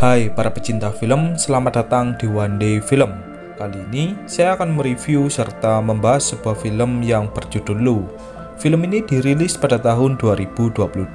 Hai para pecinta film, selamat datang di One Day Film. Kali ini saya akan mereview serta membahas sebuah film yang berjudul Lu. Film ini dirilis pada tahun 2022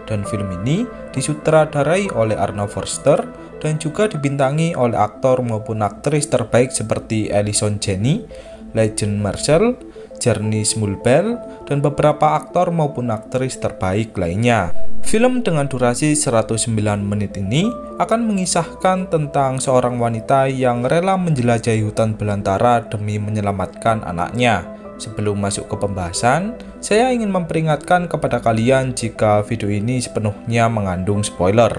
dan film ini disutradarai oleh Arnold Forster dan juga dibintangi oleh aktor maupun aktris terbaik seperti Allison Janney, Legend Marshall, Jurnee Smollett, dan beberapa aktor maupun aktris terbaik lainnya. Film dengan durasi 109 menit ini akan mengisahkan tentang seorang wanita yang rela menjelajahi hutan belantara demi menyelamatkan anaknya. Sebelum masuk ke pembahasan, saya ingin memperingatkan kepada kalian jika video ini sepenuhnya mengandung spoiler.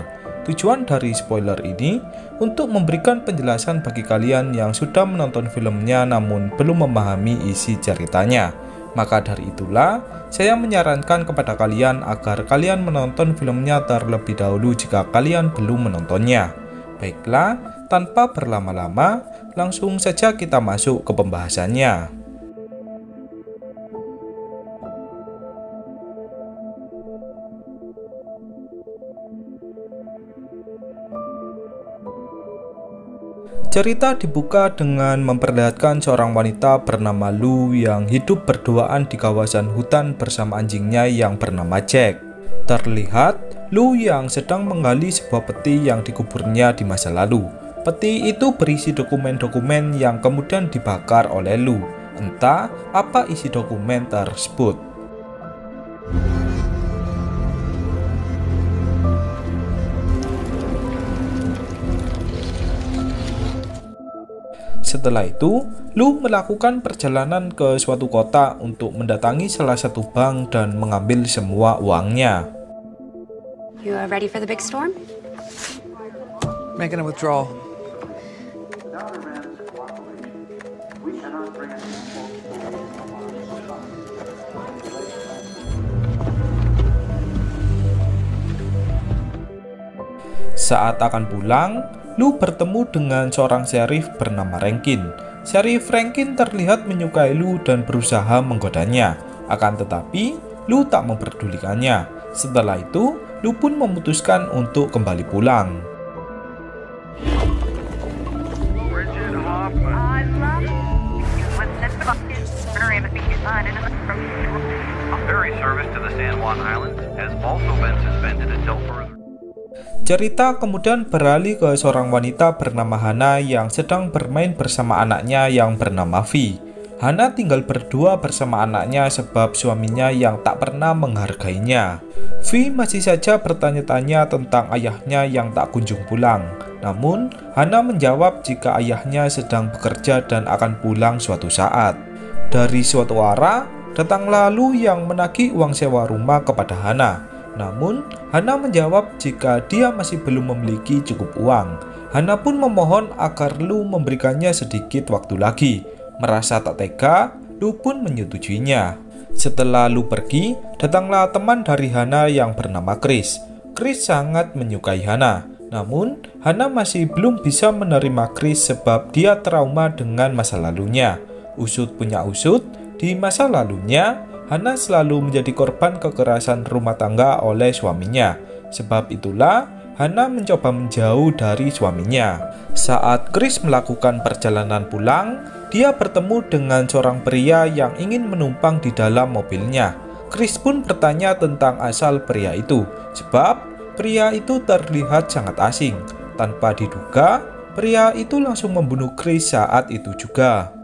Tujuan dari spoiler ini untuk memberikan penjelasan bagi kalian yang sudah menonton filmnya namun belum memahami isi ceritanya. Maka dari itulah, saya menyarankan kepada kalian agar kalian menonton filmnya terlebih dahulu jika kalian belum menontonnya. Baiklah, tanpa berlama-lama, langsung saja kita masuk ke pembahasannya. Cerita dibuka dengan memperlihatkan seorang wanita bernama Lu yang hidup berduaan di kawasan hutan bersama anjingnya yang bernama Jack. Terlihat Lu yang sedang menggali sebuah peti yang dikuburnya di masa lalu. Peti itu berisi dokumen-dokumen yang kemudian dibakar oleh Lu. Entah apa isi dokumen tersebut. Setelah itu, Lu melakukan perjalanan ke suatu kota untuk mendatangi salah satu bank dan mengambil semua uangnya. You are ready for the big storm? Making a withdrawal. Saat akan pulang, Lu bertemu dengan seorang sheriff bernama Rankin. Sheriff Rankin terlihat menyukai Lu dan berusaha menggodanya. Akan tetapi, Lu tak memperdulikannya. Setelah itu, Lu pun memutuskan untuk kembali pulang. Cerita kemudian beralih ke seorang wanita bernama Hana yang sedang bermain bersama anaknya yang bernama Vi. Hana tinggal berdua bersama anaknya sebab suaminya yang tak pernah menghargainya. Vi masih saja bertanya-tanya tentang ayahnya yang tak kunjung pulang. Namun, Hana menjawab jika ayahnya sedang bekerja dan akan pulang suatu saat. Dari suatu arah, datanglah Lu yang menagih uang sewa rumah kepada Hana. Namun, Hana menjawab jika dia masih belum memiliki cukup uang. Hana pun memohon agar Lu memberikannya sedikit waktu lagi. Merasa tak tega, Lu pun menyetujuinya. Setelah Lu pergi, datanglah teman dari Hana yang bernama Chris. Chris sangat menyukai Hana. Namun, Hana masih belum bisa menerima Chris sebab dia trauma dengan masa lalunya. Usut punya usut, di masa lalunya, Hana selalu menjadi korban kekerasan rumah tangga oleh suaminya. Sebab itulah, Hana mencoba menjauh dari suaminya. Saat Chris melakukan perjalanan pulang, dia bertemu dengan seorang pria yang ingin menumpang di dalam mobilnya. Chris pun bertanya tentang asal pria itu, sebab pria itu terlihat sangat asing. Tanpa diduga, pria itu langsung membunuh Chris saat itu juga.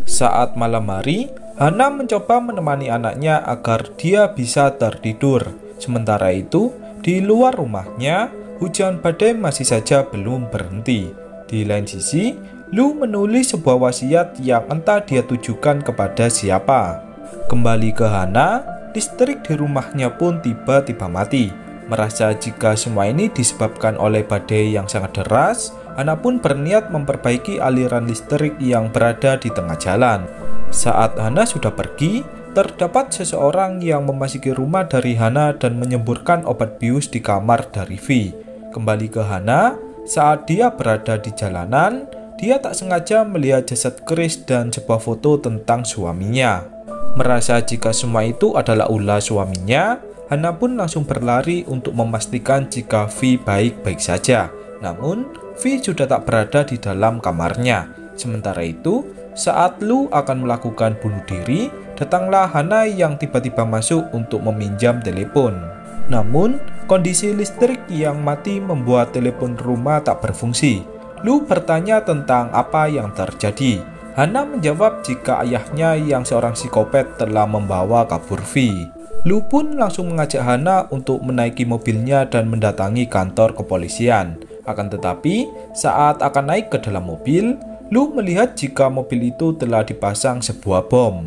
Saat malam hari, Hana mencoba menemani anaknya agar dia bisa tertidur. Sementara itu, di luar rumahnya, hujan badai masih saja belum berhenti. Di lain sisi, Lu menulis sebuah wasiat yang entah dia tujukan kepada siapa. Kembali ke Hana, listrik di rumahnya pun tiba-tiba mati. Merasa jika semua ini disebabkan oleh badai yang sangat deras, Hana pun berniat memperbaiki aliran listrik yang berada di tengah jalan. Saat Hana sudah pergi, terdapat seseorang yang memasuki rumah dari Hana dan menyemburkan obat bius di kamar dari Vi. Kembali ke Hana, saat dia berada di jalanan, dia tak sengaja melihat jasad Chris dan sebuah foto tentang suaminya. Merasa jika semua itu adalah ulah suaminya, Hana pun langsung berlari untuk memastikan jika Vi baik-baik saja. Namun, Vi sudah tak berada di dalam kamarnya. Sementara itu, saat Lu akan melakukan bunuh diri, datanglah Hana yang tiba-tiba masuk untuk meminjam telepon. Namun, kondisi listrik yang mati membuat telepon rumah tak berfungsi. Lu bertanya tentang apa yang terjadi. Hana menjawab jika ayahnya yang seorang psikopat telah membawa kabur Vi. Lu pun langsung mengajak Hana untuk menaiki mobilnya dan mendatangi kantor kepolisian. Akan tetapi, saat akan naik ke dalam mobil, Lu melihat jika mobil itu telah dipasang sebuah bom.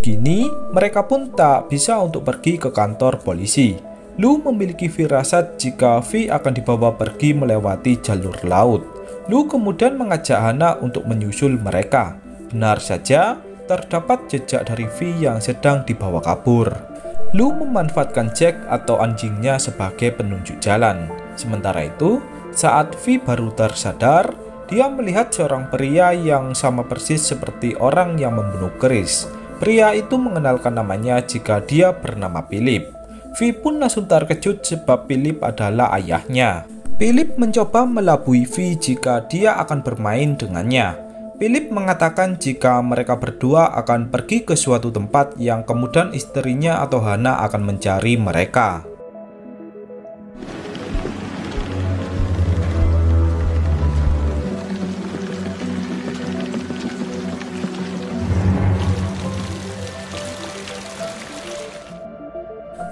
Kini, mereka pun tak bisa untuk pergi ke kantor polisi. Lu memiliki firasat jika Vi akan dibawa pergi melewati jalur laut. Lu kemudian mengajak Hana untuk menyusul mereka. Benar saja, terdapat jejak dari Vi yang sedang dibawa kabur. Lu memanfaatkan Jack atau anjingnya sebagai penunjuk jalan. Sementara itu, saat Vi baru tersadar, dia melihat seorang pria yang sama persis seperti orang yang membunuh Chris. Pria itu mengenalkan namanya jika dia bernama Philip. Vi pun langsung terkejut sebab Philip adalah ayahnya. Philip mencoba melabui Vi jika dia akan bermain dengannya. Philip mengatakan jika mereka berdua akan pergi ke suatu tempat yang kemudian istrinya atau Hana akan mencari mereka.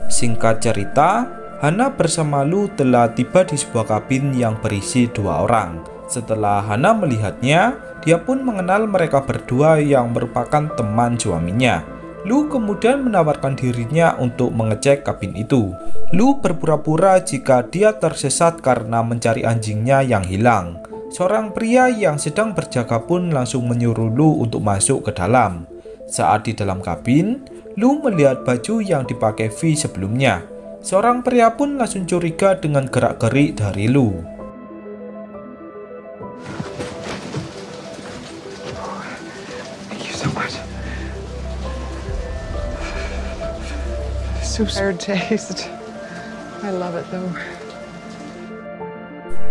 Singkat cerita, Hana bersama Lu telah tiba di sebuah kabin yang berisi 2 orang. Setelah Hana melihatnya, dia pun mengenal mereka berdua yang merupakan teman suaminya. Lu kemudian menawarkan dirinya untuk mengecek kabin itu. Lu berpura-pura jika dia tersesat karena mencari anjingnya yang hilang. Seorang pria yang sedang berjaga pun langsung menyuruh Lu untuk masuk ke dalam. Saat di dalam kabin, Lu melihat baju yang dipakai Vi sebelumnya. Seorang pria pun langsung curiga dengan gerak-gerik dari Lu. Super taste. I love it though.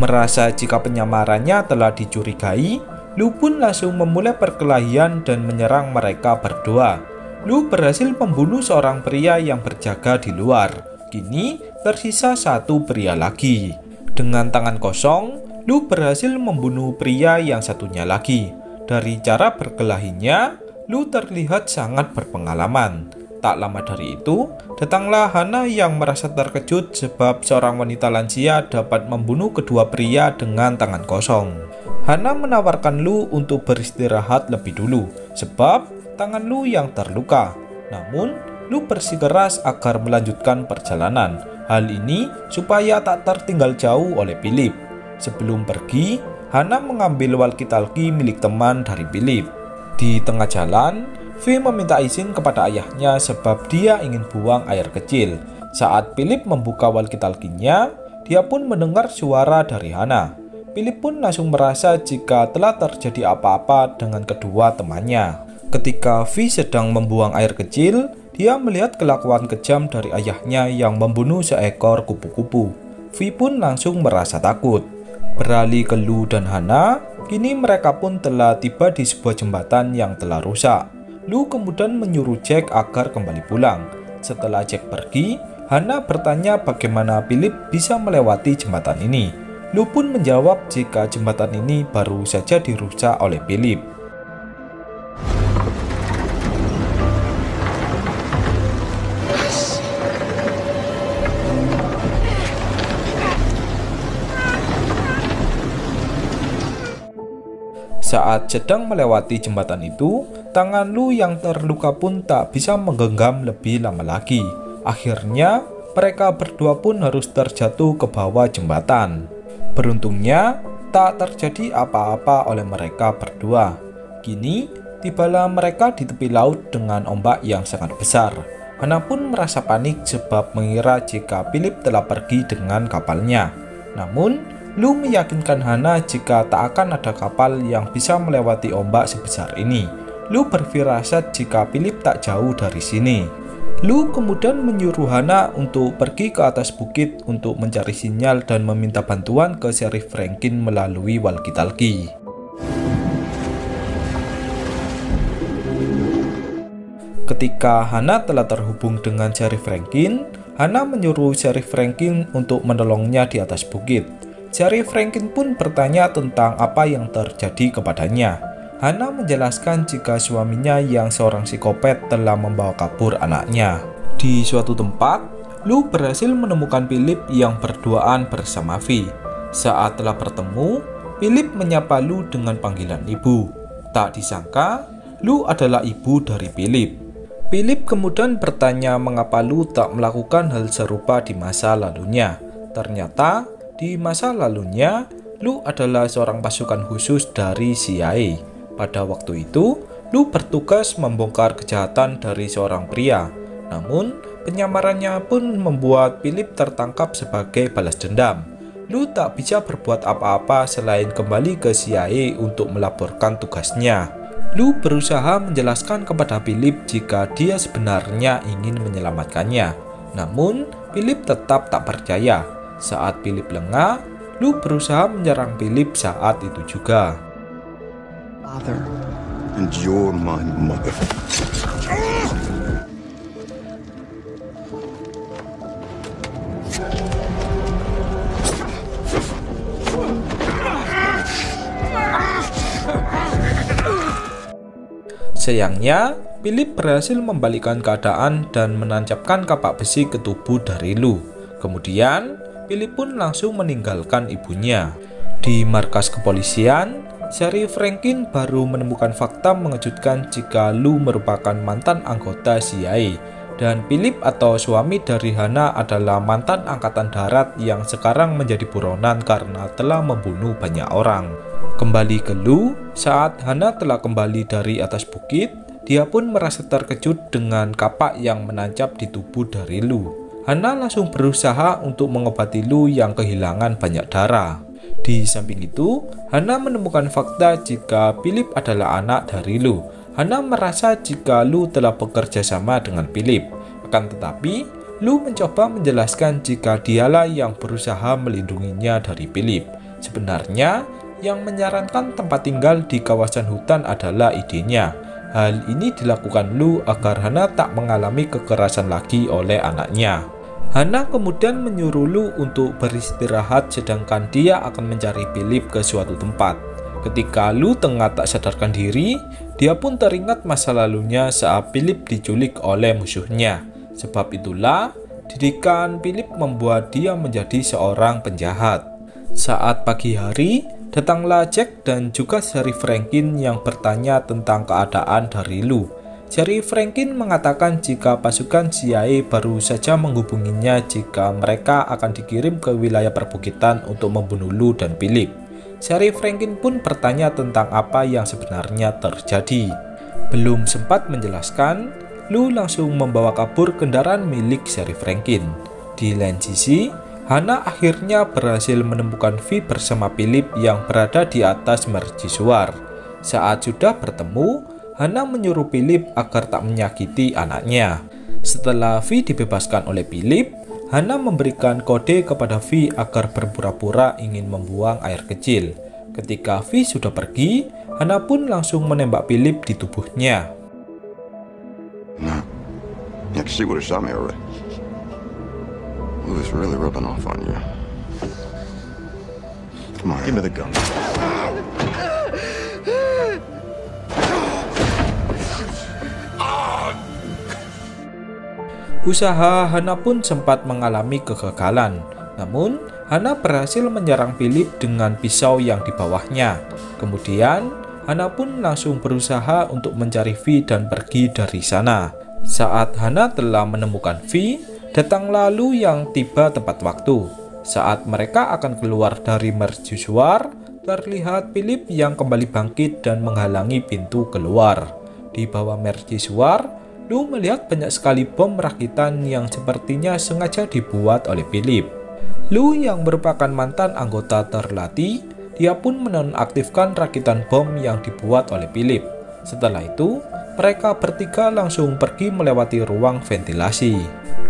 Merasa jika penyamarannya telah dicurigai, Lu pun langsung memulai perkelahian dan menyerang mereka berdua. Lu berhasil membunuh seorang pria yang berjaga di luar. Kini tersisa 1 pria lagi. Dengan tangan kosong, Lu berhasil membunuh pria yang satunya lagi. Dari cara berkelahinya, Lu terlihat sangat berpengalaman. Tak lama dari itu, datanglah Hana yang merasa terkejut sebab seorang wanita lansia dapat membunuh kedua pria dengan tangan kosong. Hana menawarkan Lu untuk beristirahat lebih dulu sebab tangan Lu yang terluka. Namun, Lu bersikeras agar melanjutkan perjalanan. Hal ini supaya tak tertinggal jauh oleh Philip. Sebelum pergi, Hana mengambil walkie-talkie milik teman dari Philip. Di tengah jalan, Vi meminta izin kepada ayahnya sebab dia ingin buang air kecil. Saat Philip membuka walkie-talkie-nya, dia pun mendengar suara dari Hana. Philip pun langsung merasa jika telah terjadi apa-apa dengan kedua temannya. Ketika Vi sedang membuang air kecil, dia melihat kelakuan kejam dari ayahnya yang membunuh seekor kupu-kupu. Vi pun langsung merasa takut. Beralih ke Lu dan Hana, kini mereka pun telah tiba di sebuah jembatan yang telah rusak. Lu kemudian menyuruh Jack agar kembali pulang. Setelah Jack pergi, Hana bertanya bagaimana Philip bisa melewati jembatan ini. Lu pun menjawab jika jembatan ini baru saja dirusak oleh Philip. Saat sedang melewati jembatan itu, tangan Lu yang terluka pun tak bisa menggenggam lebih lama lagi. Akhirnya, mereka berdua pun harus terjatuh ke bawah jembatan. Beruntungnya, tak terjadi apa-apa oleh mereka berdua. Kini, tibalah mereka di tepi laut dengan ombak yang sangat besar. Hana pun merasa panik sebab mengira jika Philip telah pergi dengan kapalnya. Namun, Lu meyakinkan Hana jika tak akan ada kapal yang bisa melewati ombak sebesar ini. Lu berfirasat jika Philip tak jauh dari sini. Lu kemudian menyuruh Hana untuk pergi ke atas bukit untuk mencari sinyal dan meminta bantuan ke Sheriff Franklin melalui walkie-talkie. Ketika Hana telah terhubung dengan Sheriff Franklin, Hana menyuruh Sheriff Franklin untuk menolongnya di atas bukit. Sheriff Franklin pun bertanya tentang apa yang terjadi kepadanya. Hana menjelaskan jika suaminya yang seorang psikopat telah membawa kabur anaknya. Di suatu tempat, Lu berhasil menemukan Philip yang berduaan bersama Vi. Saat telah bertemu, Philip menyapa Lu dengan panggilan ibu. Tak disangka, Lu adalah ibu dari Philip. Philip kemudian bertanya mengapa Lu tak melakukan hal serupa di masa lalunya. Ternyata, di masa lalunya, Lu adalah seorang pasukan khusus dari CIA. Pada waktu itu, Lu bertugas membongkar kejahatan dari seorang pria. Namun, penyamarannya pun membuat Philip tertangkap sebagai balas dendam. Lu tak bisa berbuat apa-apa selain kembali ke CIA untuk melaporkan tugasnya. Lu berusaha menjelaskan kepada Philip jika dia sebenarnya ingin menyelamatkannya. Namun, Philip tetap tak percaya. Saat Philip lengah, Lu berusaha menyerang Philip saat itu juga. Father. And you're my mother. Sayangnya, Philip berhasil membalikkan keadaan dan menancapkan kapak besi ke tubuh dari Lu. Kemudian, Philip pun langsung meninggalkan ibunya. Di markas kepolisian, Sheriff Franklin baru menemukan fakta mengejutkan jika Lu merupakan mantan anggota CIA dan Philip atau suami dari Hana adalah mantan angkatan darat yang sekarang menjadi buronan karena telah membunuh banyak orang. Kembali ke Lu, saat Hana telah kembali dari atas bukit, dia pun merasa terkejut dengan kapak yang menancap di tubuh dari Lu. Hana langsung berusaha untuk mengobati Lu yang kehilangan banyak darah. Di samping itu, Hana menemukan fakta jika Philip adalah anak dari Lu. Hana merasa jika Lu telah bekerja sama dengan Philip. Akan tetapi, Lu mencoba menjelaskan jika dialah yang berusaha melindunginya dari Philip. Sebenarnya, yang menyarankan tempat tinggal di kawasan hutan adalah idenya. Hal ini dilakukan Lu agar Hana tak mengalami kekerasan lagi oleh anaknya. Hana kemudian menyuruh Lu untuk beristirahat sedangkan dia akan mencari Philip ke suatu tempat. Ketika Lu tengah tak sadarkan diri, dia pun teringat masa lalunya saat Philip diculik oleh musuhnya. Sebab itulah, didikan Philip membuat dia menjadi seorang penjahat. Saat pagi hari, datanglah Jack dan juga Sheriff Franklin yang bertanya tentang keadaan dari Lu. Sheriff Franklin mengatakan jika pasukan CIA baru saja menghubunginya jika mereka akan dikirim ke wilayah perbukitan untuk membunuh Lu dan Philip. Sheriff Franklin pun bertanya tentang apa yang sebenarnya terjadi. Belum sempat menjelaskan, Lu langsung membawa kabur kendaraan milik Sheriff Franklin. Di lain sisi, Hana akhirnya berhasil menemukan Vi bersama Philip yang berada di atas mercusuar. Saat sudah bertemu, Hana menyuruh Philip agar tak menyakiti anaknya. Setelah Vi dibebaskan oleh Philip, Hana memberikan kode kepada Vi agar berpura-pura ingin membuang air kecil. Ketika Vi sudah pergi, Hana pun langsung menembak Philip di tubuhnya. No. You can see what it shot me already. It was really rubbing off on you. Come on, give me the gun. Usaha Hana pun sempat mengalami kegagalan. Namun, Hana berhasil menyerang Philip dengan pisau yang di bawahnya. Kemudian, Hana pun langsung berusaha untuk mencari Vi dan pergi dari sana. Saat Hana telah menemukan Vi, datanglah Lu yang tiba tepat waktu. Saat mereka akan keluar dari mercusuar, terlihat Philip yang kembali bangkit dan menghalangi pintu keluar. Di bawah mercusuar, Lu melihat banyak sekali bom rakitan yang sepertinya sengaja dibuat oleh Philip. Lu yang merupakan mantan anggota terlatih, dia pun menonaktifkan rakitan bom yang dibuat oleh Philip. Setelah itu, mereka bertiga langsung pergi melewati ruang ventilasi.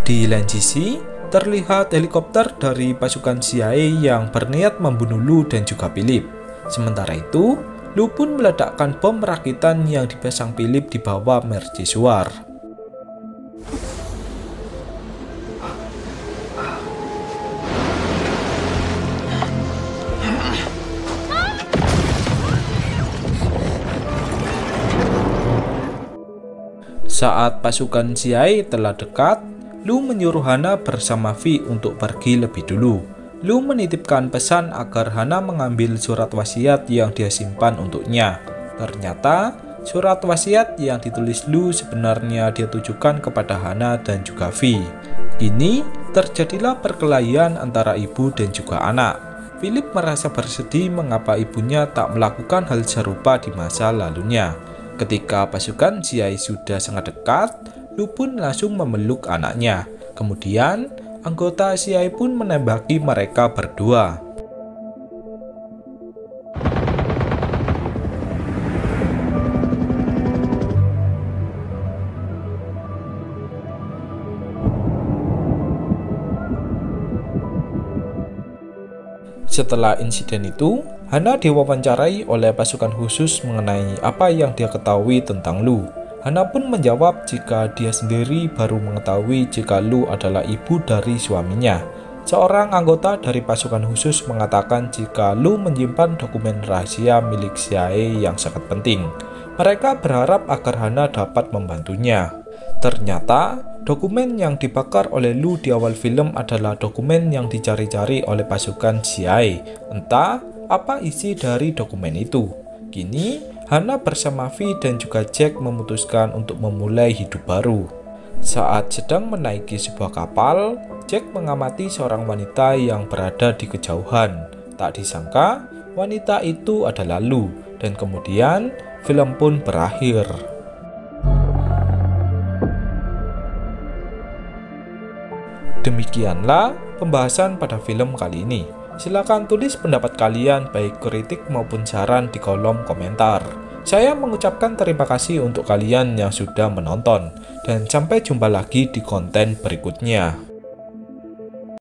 Di lain sisi, terlihat helikopter dari pasukan CIA yang berniat membunuh Lu dan juga Philip. Sementara itu, Lu pun meledakkan bom rakitan yang dipasang Philip di bawah mercusuar. Saat pasukan CIA telah dekat, Lu menyuruh Hana bersama Vi untuk pergi lebih dulu. Lu menitipkan pesan agar Hana mengambil surat wasiat yang dia simpan untuknya. Ternyata, surat wasiat yang ditulis Lu sebenarnya dia tujukan kepada Hana dan juga Vi. Kini, terjadilah perkelahian antara ibu dan juga anak. Philip merasa bersedih mengapa ibunya tak melakukan hal serupa di masa lalunya. Ketika pasukan CIA sudah sangat dekat, Lu pun langsung memeluk anaknya. Kemudian, anggota CIA pun menembaki mereka berdua. Setelah insiden itu, Hana diwawancarai oleh pasukan khusus mengenai apa yang dia ketahui tentang Lu. Hana pun menjawab jika dia sendiri baru mengetahui jika Lu adalah ibu dari suaminya. Seorang anggota dari pasukan khusus mengatakan jika Lu menyimpan dokumen rahasia milik CIA yang sangat penting. Mereka berharap agar Hana dapat membantunya. Ternyata, dokumen yang dibakar oleh Lu di awal film adalah dokumen yang dicari-cari oleh pasukan CIA. Entah apa isi dari dokumen itu. Kini, Hana bersama Vi dan juga Jack memutuskan untuk memulai hidup baru. Saat sedang menaiki sebuah kapal, Jack mengamati seorang wanita yang berada di kejauhan. Tak disangka, wanita itu adalah Lu, dan kemudian film pun berakhir. Demikianlah pembahasan pada film kali ini. Silakan tulis pendapat kalian baik kritik maupun saran di kolom komentar. Saya mengucapkan terima kasih untuk kalian yang sudah menonton dan sampai jumpa lagi di konten berikutnya.